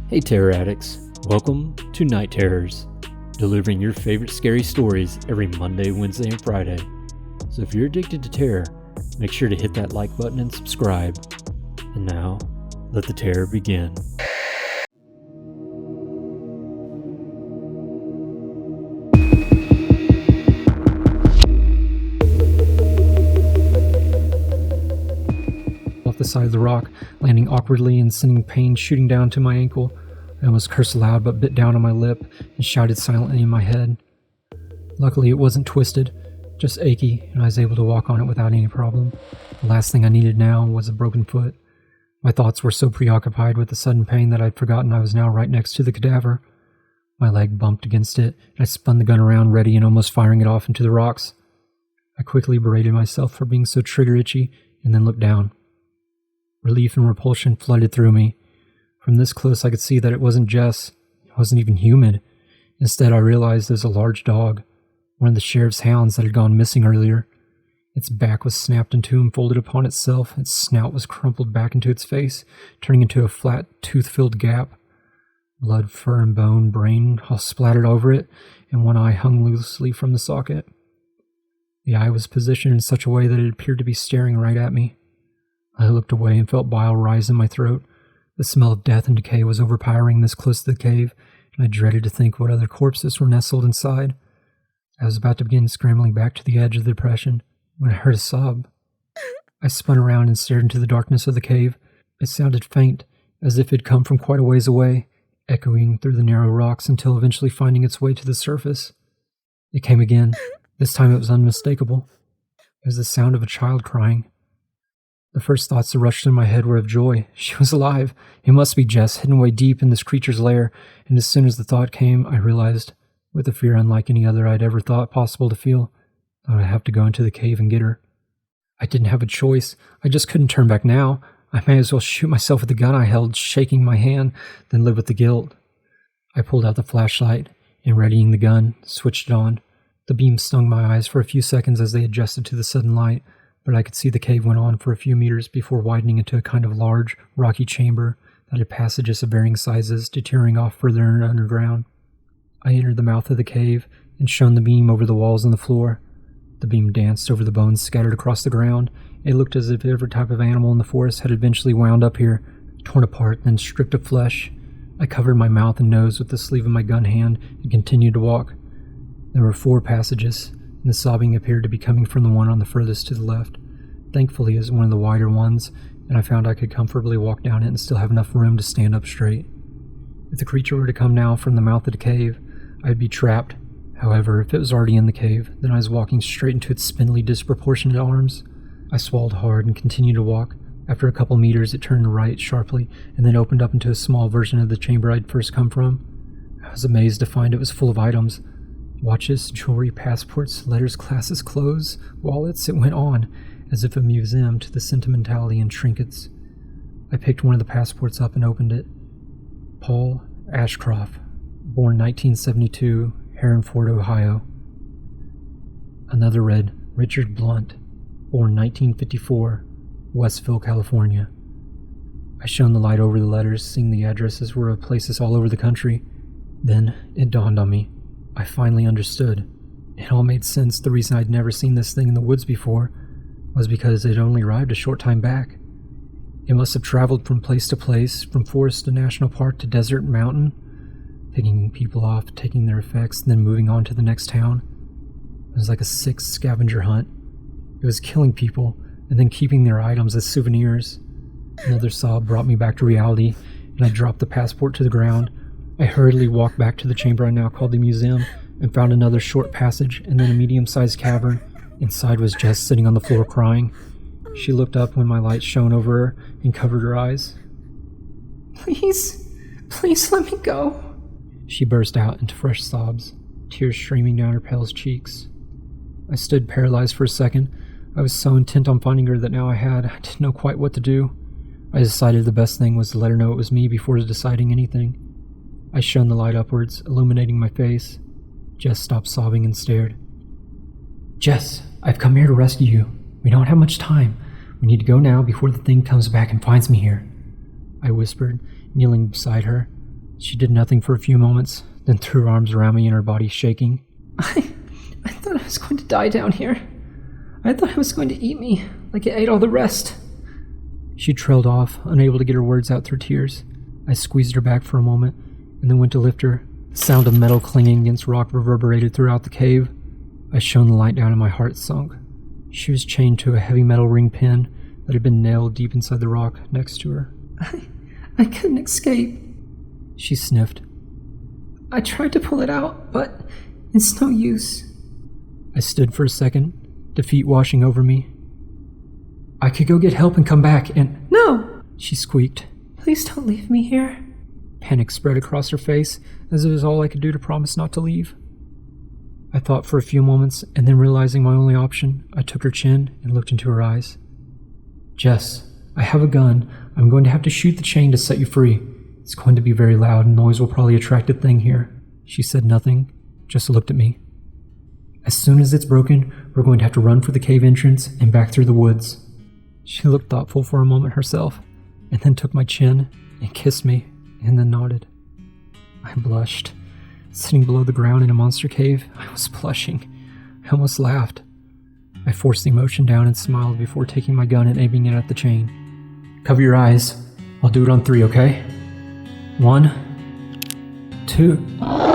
Hey terror addicts, welcome to Night Terrors, delivering your favorite scary stories every Monday, Wednesday, and Friday. So if you're addicted to terror, make sure to hit that like button and subscribe. And now, let the terror begin. Off the side of the rock, landing awkwardly and sending pain shooting down to my ankle. I almost cursed aloud but bit down on my lip and shouted silently in my head. Luckily it wasn't twisted, just achy, and I was able to walk on it without any problem. The last thing I needed now was a broken foot. My thoughts were so preoccupied with the sudden pain that I'd forgotten I was now right next to the cadaver. My leg bumped against it, and I spun the gun around ready and almost firing it off into the rocks. I quickly berated myself for being so trigger itchy and then looked down. Relief and repulsion flooded through me. From this close I could see that it wasn't Jess. It wasn't even human. Instead I realized it was a large dog, one of the sheriff's hounds that had gone missing earlier. Its back was snapped in two and folded upon itself. Its snout was crumpled back into its face, turning into a flat, tooth-filled gap. Blood, fur, and bone, brain all splattered over it, and one eye hung loosely from the socket. The eye was positioned in such a way that it appeared to be staring right at me. I looked away and felt bile rise in my throat. The smell of death and decay was overpowering this close to the cave, and I dreaded to think what other corpses were nestled inside. I was about to begin scrambling back to the edge of the depression when I heard a sob. I spun around and stared into the darkness of the cave. It sounded faint, as if it had come from quite a ways away, echoing through the narrow rocks until eventually finding its way to the surface. It came again. This time it was unmistakable. It was the sound of a child crying. The first thoughts that rushed in my head were of joy. She was alive. It must be Jess, hidden away deep in this creature's lair, and as soon as the thought came, I realized, with a fear unlike any other I'd ever thought possible to feel, that I'd have to go into the cave and get her. I didn't have a choice. I just couldn't turn back now. I may as well shoot myself with the gun I held, shaking my hand, than live with the guilt. I pulled out the flashlight, and readying the gun, switched it on. The beam stung my eyes for a few seconds as they adjusted to the sudden light, but I could see the cave went on for a few meters before widening into a kind of large, rocky chamber that had passages of varying sizes, deterring off further underground. I entered the mouth of the cave and shone the beam over the walls and the floor. The beam danced over the bones scattered across the ground. It looked as if every type of animal in the forest had eventually wound up here, torn apart, then stripped of flesh. I covered my mouth and nose with the sleeve of my gun hand and continued to walk. There were 4 passages, and the sobbing appeared to be coming from the one on the furthest to the left. Thankfully, it was one of the wider ones, and I found I could comfortably walk down it and still have enough room to stand up straight. If the creature were to come now from the mouth of the cave, I'd be trapped. However, if it was already in the cave, then I was walking straight into its spindly, disproportionate arms. I swallowed hard and continued to walk. After a couple meters, it turned right sharply, and then opened up into a small version of the chamber I'd first come from. I was amazed to find it was full of items. Watches, jewelry, passports, letters, glasses, clothes, wallets, it went on, as if a museum to the sentimentality and trinkets. I picked one of the passports up and opened it. Paul Ashcroft, born 1972, Herronford, Ohio. Another read, Richard Blunt, born 1954, Westville, California. I shone the light over the letters, seeing the addresses were of places all over the country. Then it dawned on me. I finally understood. It all made sense. The reason I'd never seen this thing in the woods before was because it only arrived a short time back. It must have traveled from place to place, from forest to national park to desert and mountain, picking people off, taking their effects, and then moving on to the next town. It was like a sick scavenger hunt. It was killing people, and then keeping their items as souvenirs. Another sob brought me back to reality, and I dropped the passport to the ground. I hurriedly walked back to the chamber I now called the museum, and found another short passage, and then a medium-sized cavern. Inside was Jess sitting on the floor crying. She looked up when my light shone over her and covered her eyes. Please let me go. She burst out into fresh sobs, tears streaming down her pale cheeks. I stood paralyzed for a second. I was so intent on finding her that now I didn't know quite what to do. I decided the best thing was to let her know it was me before deciding anything. I shone the light upwards, illuminating my face. Jess stopped sobbing and stared. Jess, I've come here to rescue you. We don't have much time. We need to go now before the thing comes back and finds me here. I whispered, kneeling beside her. She did nothing for a few moments, then threw her arms around me and her body shaking. I thought I was going to die down here. I thought it was going to eat me, like it ate all the rest. She trailed off, unable to get her words out through tears. I squeezed her back for a moment, and then went to lift her. The sound of metal clinging against rock reverberated throughout the cave. I shone the light down and my heart sunk. She was chained to a heavy metal ring pin that had been nailed deep inside the rock next to her. I couldn't escape, she sniffed. I tried to pull it out, but it's no use. I stood for a second, defeat washing over me. I could go get help and come back and... No! She squeaked. Please don't leave me here. Panic spread across her face, as it was all I could do to promise not to leave. I thought for a few moments, and then realizing my only option, I took her chin and looked into her eyes. Jess, I have a gun. I'm going to have to shoot the chain to set you free. It's going to be very loud and noise will probably attract a thing here. She said nothing, just looked at me. As soon as it's broken, we're going to have to run for the cave entrance and back through the woods. She looked thoughtful for a moment herself, and then took my chin and kissed me, and then nodded. I blushed. Sitting below the ground in a monster cave, I was blushing. I almost laughed. I forced the emotion down and smiled before taking my gun and aiming it at the chain. Cover your eyes. I'll do it on 3, okay? 1, 2...